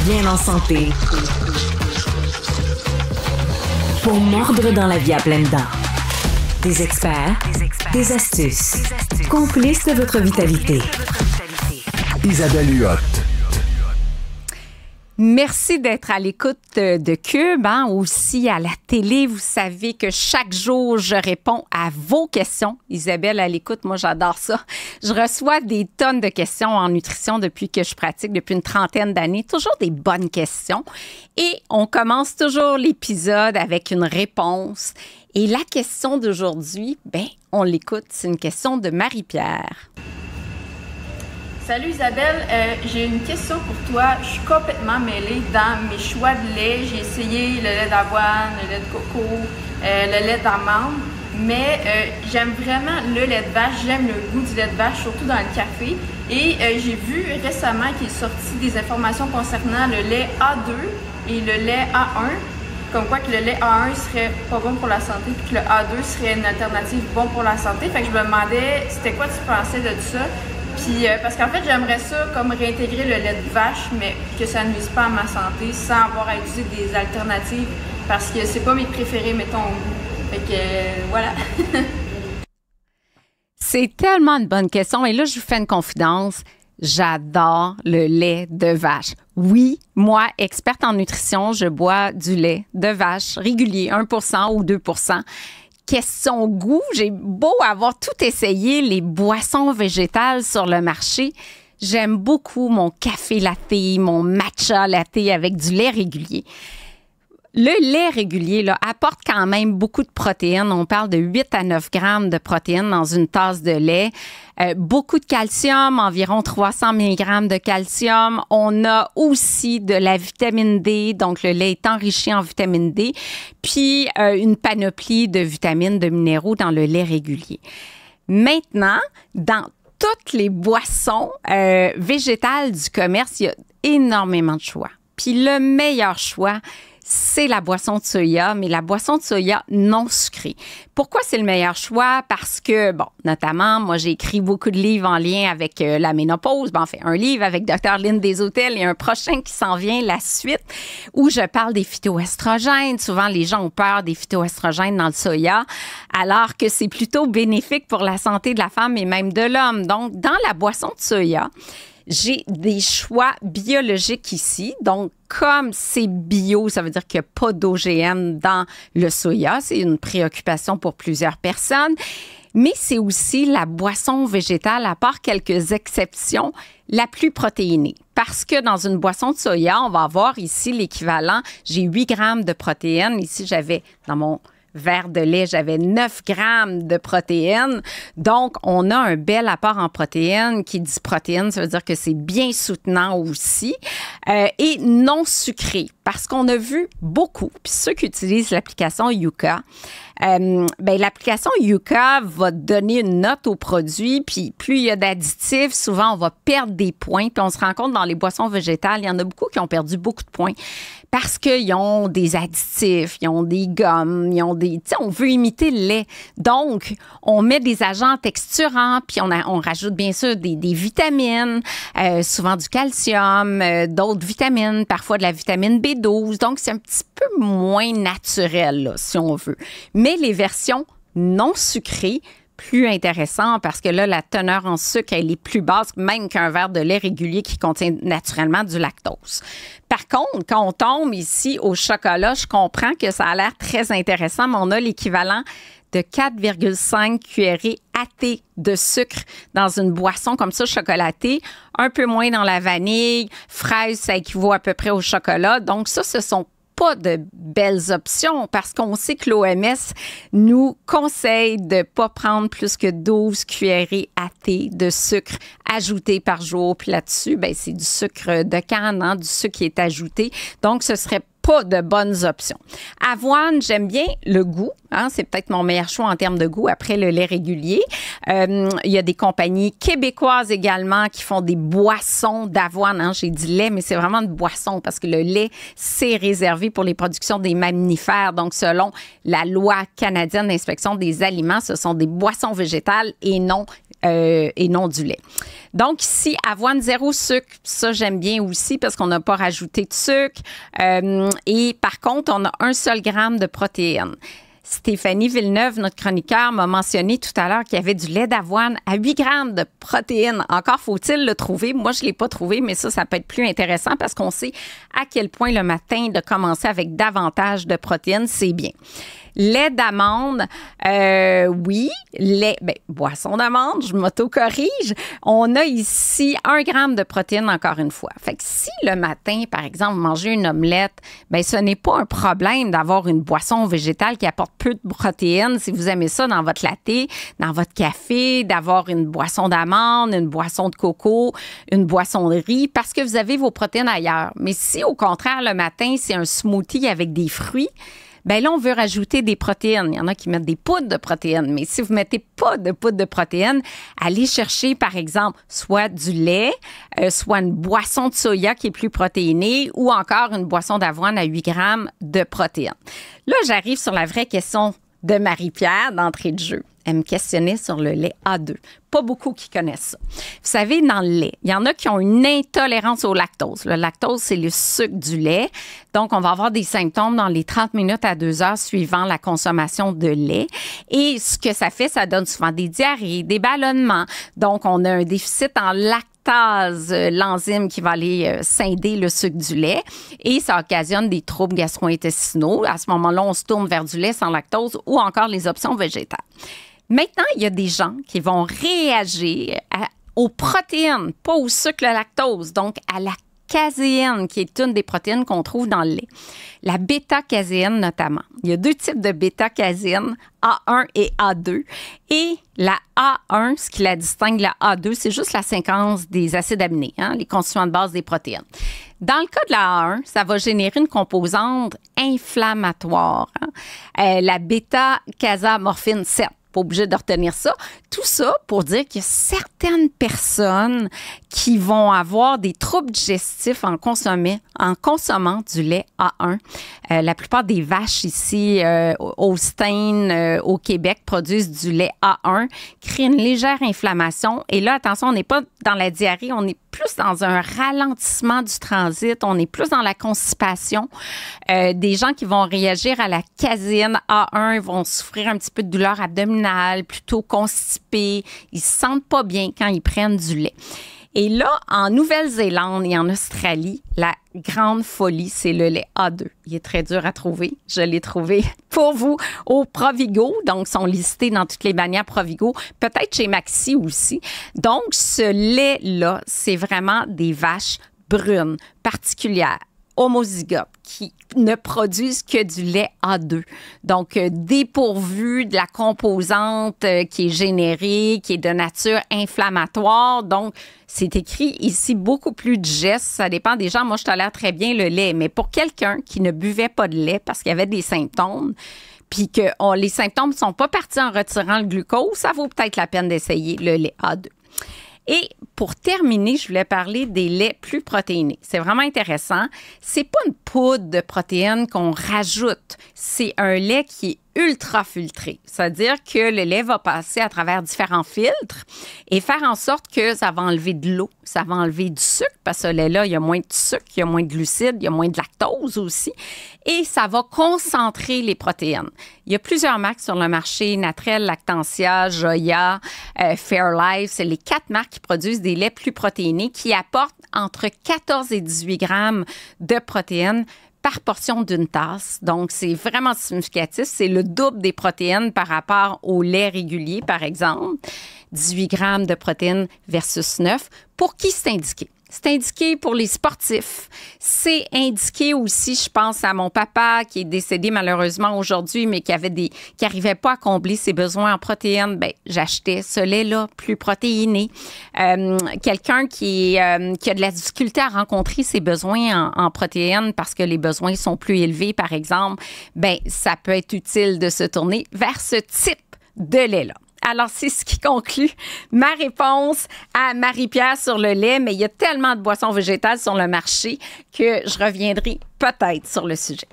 bien en santé. Pour mordre dans la vie à pleines dents. Des experts, des astuces, complices de votre vitalité. Isabelle Huot. Merci d'être à l'écoute de Cube, aussi à la télé. Vous savez que chaque jour, je réponds à vos questions. Isabelle, à l'écoute, moi, j'adore ça. Je reçois des tonnes de questions en nutrition depuis que je pratique, depuis une trentaine d'années. Toujours des bonnes questions. Et on commence toujours l'épisode avec une réponse. Et la question d'aujourd'hui, on l'écoute. C'est une question de Marie-Pierre. Salut Isabelle, j'ai une question pour toi. Je suis complètement mêlée dans mes choix de lait. J'ai essayé le lait d'avoine, le lait de coco, le lait d'amande, mais j'aime vraiment le lait de vache. J'aime le goût du lait de vache, surtout dans le café. Et j'ai vu récemment qu'il est sorti des informations concernant le lait A2 et le lait A1. Comme quoi que le lait A1 serait pas bon pour la santé puis que le A2 serait une alternative bon pour la santé. Fait que je me demandais, c'était quoi tu pensais de tout ça? Puis, parce qu'en fait, j'aimerais ça comme réintégrer le lait de vache, mais que ça ne nuise pas à ma santé sans avoir à utiliser des alternatives parce que c'est pas mes préférés, mettons, au goût. Fait que, voilà. C'est tellement une bonne question. Et là, je vous fais une confidence. J'adore le lait de vache. Oui, moi, experte en nutrition, je bois du lait de vache régulier, 1% ou 2%. Question goût, j'ai beau avoir tout essayé, les boissons végétales sur le marché, j'aime beaucoup mon café latte, mon matcha latte avec du lait régulier. Le lait régulier là, apporte quand même beaucoup de protéines. On parle de 8 à 9 grammes de protéines dans une tasse de lait. Beaucoup de calcium, environ 300 mg de calcium. On a aussi de la vitamine D, donc le lait est enrichi en vitamine D, puis une panoplie de vitamines, de minéraux dans le lait régulier. Maintenant, dans toutes les boissons végétales du commerce, il y a énormément de choix. Puis le meilleur choix, c'est la boisson de soya, mais la boisson de soya non sucrée. Pourquoi c'est le meilleur choix? Parce que, notamment, moi, j'ai écrit beaucoup de livres en lien avec la ménopause. Un livre avec Dr. Lynn Desautels et un prochain qui s'en vient, la suite, où je parle des phytoestrogènes. Souvent, les gens ont peur des phytoestrogènes dans le soya, alors que c'est plutôt bénéfique pour la santé de la femme et même de l'homme. Donc, dans la boisson de soya, j'ai des choix biologiques ici. Donc, comme c'est bio, ça veut dire qu'il n'y a pas d'OGM dans le soya. C'est une préoccupation pour plusieurs personnes. Mais c'est aussi la boisson végétale, à part quelques exceptions, la plus protéinée. Parce que dans une boisson de soya, on va avoir ici l'équivalent. J'ai 8 grammes de protéines. Ici, j'avais dans mon verre de lait, j'avais 9 grammes de protéines. Donc, on a un bel apport en protéines. Qui dit protéines, ça veut dire que c'est bien soutenant aussi. Et non sucré, parce qu'on a vu beaucoup, puis ceux qui utilisent l'application Yuka, l'application Yuka va donner une note au produit, puis plus il y a d'additifs, souvent on va perdre des points. Puis on se rend compte dans les boissons végétales, il y en a beaucoup qui ont perdu beaucoup de points parce qu'ils ont des additifs, ils ont des gommes, ils ont des... on veut imiter le lait. Donc, on met des agents texturants, puis on rajoute bien sûr des vitamines, souvent du calcium, d'autres vitamines, parfois de la vitamine B12. Donc, c'est un petit peu moins naturel, là, si on veut. Mais les versions non sucrées, plus intéressant parce que là, la teneur en sucre, elle est plus basse même qu'un verre de lait régulier qui contient naturellement du lactose. Par contre, quand on tombe ici au chocolat, je comprends que ça a l'air très intéressant, mais on a l'équivalent de 4,5 cuillerées à thé de sucre dans une boisson comme ça, chocolatée, un peu moins dans la vanille, fraise, ça équivaut à peu près au chocolat. Donc ça, ce sont pas de belles options parce qu'on sait que l'OMS nous conseille de pas prendre plus que 12 cuillerées à thé de sucre ajouté par jour. Puis là-dessus, c'est du sucre de canne, du sucre qui est ajouté. Donc, ce serait pas de bonnes options. Avoine, j'aime bien le goût. C'est peut-être mon meilleur choix en termes de goût après le lait régulier. Il y a des compagnies québécoises également qui font des boissons d'avoine. J'ai dit lait, mais c'est vraiment une boisson parce que le lait, c'est réservé pour les productions des mammifères. Donc, selon la loi canadienne d'inspection des aliments, ce sont des boissons végétales et non et non du lait. Donc ici, avoine 0 sucre, ça j'aime bien aussi parce qu'on n'a pas rajouté de sucre. Et par contre, on a 1 seul gramme de protéines. Stéphanie Villeneuve, notre chroniqueur, m'a mentionné tout à l'heure qu'il y avait du lait d'avoine à 8 grammes de protéines. Encore faut-il le trouver. Moi, je ne l'ai pas trouvé, mais ça peut être plus intéressant parce qu'on sait à quel point le matin, de commencer avec davantage de protéines, c'est bien. Lait d'amande, oui. Boisson d'amande, je m'auto-corrige. On a ici 1 gramme de protéines, encore une fois. Fait que si le matin, par exemple, vous mangez une omelette, ce n'est pas un problème d'avoir une boisson végétale qui apporte peu de protéines. Si vous aimez ça dans votre latte, dans votre café, d'avoir une boisson d'amande, une boisson de coco, une boisson de riz, parce que vous avez vos protéines ailleurs. Mais si, au contraire, le matin, c'est un smoothie avec des fruits, là, on veut rajouter des protéines. Il y en a qui mettent des poudres de protéines. Mais si vous ne mettez pas de poudre de protéines, allez chercher, par exemple, soit du lait, soit une boisson de soya qui est plus protéinée ou encore une boisson d'avoine à 8 grammes de protéines. Là, j'arrive sur la vraie question de Marie-Pierre d'entrée de jeu. Elle me questionnait sur le lait A2. Pas beaucoup qui connaissent ça. Vous savez, dans le lait, il y en a qui ont une intolérance au lactose. Le lactose, c'est le sucre du lait. Donc, on va avoir des symptômes dans les 30 minutes à 2 heures suivant la consommation de lait. Et ce que ça fait, ça donne souvent des diarrhées, des ballonnements. Donc, on a un déficit en lactase, l'enzyme qui va aller scinder le sucre du lait, et ça occasionne des troubles gastro-intestinaux. À ce moment-là, on se tourne vers du lait sans lactose ou encore les options végétales. Maintenant, il y a des gens qui vont réagir aux protéines, pas au sucre, le lactose, donc à la caséine, qui est une des protéines qu'on trouve dans le lait. La bêta-caséine, notamment. Il y a 2 types de bêta-caséine, A1 et A2. Et la A1, ce qui la distingue de la A2, c'est juste la séquence des acides aminés, les constituants de base des protéines. Dans le cas de la A1, ça va générer une composante inflammatoire, la bêta-casamorphine 7. Pas obligé de retenir ça. Tout ça pour dire qu'il y a certaines personnes qui vont avoir des troubles digestifs en consommant du lait A1. La plupart des vaches ici, Holstein, au Québec, produisent du lait A1, créent une légère inflammation. Et là, attention, on n'est pas dans la diarrhée, on est plus dans un ralentissement du transit, on est plus dans la constipation. Des gens qui vont réagir à la caséine A1 vont souffrir un petit peu de douleur abdominale, plutôt constipés. Ils se sentent pas bien quand ils prennent du lait. Et là, en Nouvelle-Zélande et en Australie, la grande folie, c'est le lait A2. Il est très dur à trouver. Je l'ai trouvé pour vous au Provigo. Donc, ils sont listés dans toutes les bannières Provigo. Peut-être chez Maxi aussi. Donc, ce lait-là, c'est vraiment des vaches brunes, particulières, homozygotes, qui ne produisent que du lait A2. Donc, dépourvu de la composante qui est générée, qui est de nature inflammatoire. Donc, c'est écrit ici beaucoup plus digeste. Ça dépend des gens. Moi, je tolère très bien le lait. Mais pour quelqu'un qui ne buvait pas de lait parce qu'il y avait des symptômes, puis que les symptômes ne sont pas partis en retirant le glucose, ça vaut peut-être la peine d'essayer le lait A2. Et pour terminer, je voulais parler des laits plus protéinés. C'est vraiment intéressant. C'est pas une poudre de protéines qu'on rajoute. C'est un lait qui est ultra filtré. C'est-à-dire que le lait va passer à travers différents filtres et faire en sorte que ça va enlever de l'eau, ça va enlever du sucre, parce que ce lait-là, il y a moins de sucre, il y a moins de glucides, il y a moins de lactose aussi, et ça va concentrer les protéines. Il y a plusieurs marques sur le marché, Natrel, Lactantia, Joya, Fairlife. C'est les 4 marques qui produisent des laits plus protéinés qui apportent entre 14 et 18 grammes de protéines par portion d'une tasse. Donc, c'est vraiment significatif. C'est le double des protéines par rapport au lait régulier, par exemple. 18 grammes de protéines versus 9. Pour qui c'est indiqué? C'est indiqué pour les sportifs. C'est indiqué aussi, je pense à mon papa qui est décédé malheureusement aujourd'hui, mais qui n'arrivait pas à combler ses besoins en protéines. Ben, j'achetais ce lait-là plus protéiné. Quelqu'un qui a de la difficulté à rencontrer ses besoins en protéines parce que les besoins sont plus élevés, par exemple, ben, ça peut être utile de se tourner vers ce type de lait-là. Alors, c'est ce qui conclut ma réponse à Marie-Pierre sur le lait, mais il y a tellement de boissons végétales sur le marché que je reviendrai peut-être sur le sujet.